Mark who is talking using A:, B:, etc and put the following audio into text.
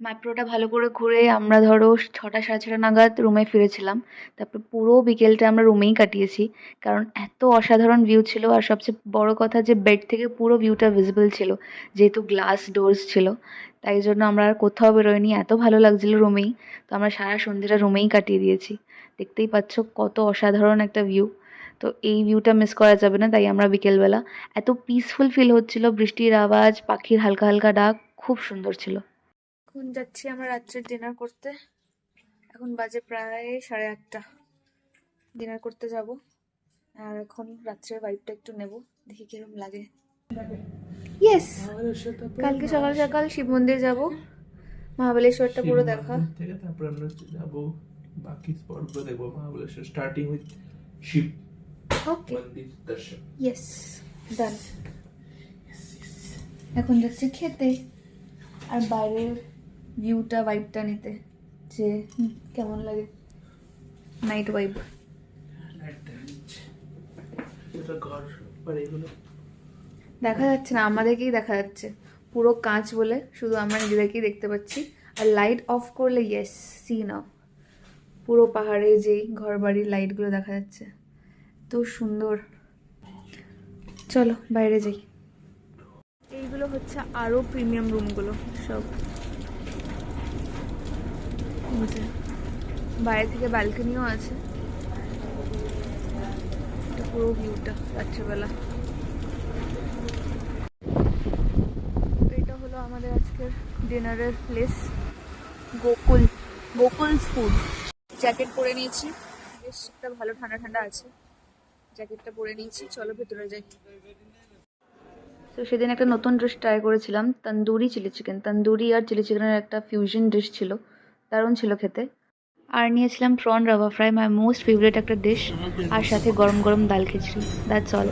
A: ম্যাপ্রোটা ভালো করে ঘুরে আমরা ধরো ৬টা ৬:৩০ নাগাদ রুমে ফিরেছিলাম। তারপর পুরো বিকেলটা আমরা রুমেই কাটিয়েছি। কারণ এত অসাধারণ ভিউ ছিল আর সবচেয়ে বড় কথা যে বেড থেকে পুরো ভিউটা ভিজিবল ছিল। যেহেতু গ্লাস ডোরস ছিল। তাই জন্য আমরা আর কোথাও বেরোইনি। এত ভালো লাগছিল রুমেই। তো আমরা সারা সন্ধ্যেটা রুমেই কাটিয়ে দিয়েছি। দেখতেই পাচ্ছ কত অসাধারণ একটা ভিউ। তো এই ভিউটা মিস করা যাবে না। তাই আমরা বিকেলবেলা এত পিসফুল ফিল হচ্ছিল। বৃষ্টির আওয়াজ, পাখির হালকা, হালকা ডাক খুব সুন্দর ছিল। এখন যাচ্ছি আমরা রাত্রের ডিনার করতে। এখন বাজে প্রায় 8:30। ডিনার করতে যাব। আর এখন রাত্রের ভাইবটা একটু নেব। দেখি কিরকম লাগে। ইয়েস, কালকে সকাল সকাল শিব মন্দির যাব। মহাবলেশ্বরটা পুরো দেখা।
B: থেকে তারপর আমরা যাব বাকি স্পটগুলো দেখবো। মহাবলেশ্বর স্টার্টিং উইথ শিব
A: ওকে,
B: মন্দির দর্শন।
A: ইয়েস, ডান। এখন যাচ্ছি খেতে আর বাইরের ভিউটা ভাইবটা নিতে যে কেমন লাগে নাইট ভাইব।
B: এটা ঘর বাড়ি এগুলো
A: দেখা যাচ্ছে না, আমাদেরকেই দেখা যাচ্ছে। পুরো কাঁচ বলে শুধু আমরা নিজেদেরকেই দেখতে পাচ্ছি। আর লাইট অফ করলে ইয়েস, সি নাও, পুরো পাহাড়ে যেই ঘর বাড়ির লাইটগুলো দেখা যাচ্ছে। তো সুন্দর। চলো বাইরে যাই। এইগুলো হচ্ছে আরো প্রিমিয়াম রুমগুলো সব। এই যে, বাইরে থেকে ব্যালকনিও আছে। এটা পুরো ভিউটা রাত্রেবেলা। তো এটা হলো আমাদের আজকের ডিনারের প্লেস, গোকুল, গোকুলস ফুড। জ্যাকেট পরে নিয়েছি, বেশ একটা ভালো ঠান্ডা ঠান্ডা আছে। জ্যাকেটটা পরে নিয়েছি, চলো ভেতরে যাই। তো সেদিন একটা নতুন ডিশ ট্রাই করেছিলাম, তন্দুরি চিলি চিকেন। তন্দুরি আর চিলি চিকেনের একটা ফিউশন ডিশ ছিল, দারুণ ছিল খেতে। আর নিয়েছিলাম prawn Rabha fry, my most favourite একটা ডিশ। আর সাথে গরম গরম ডাল খিচড়ি। That's all.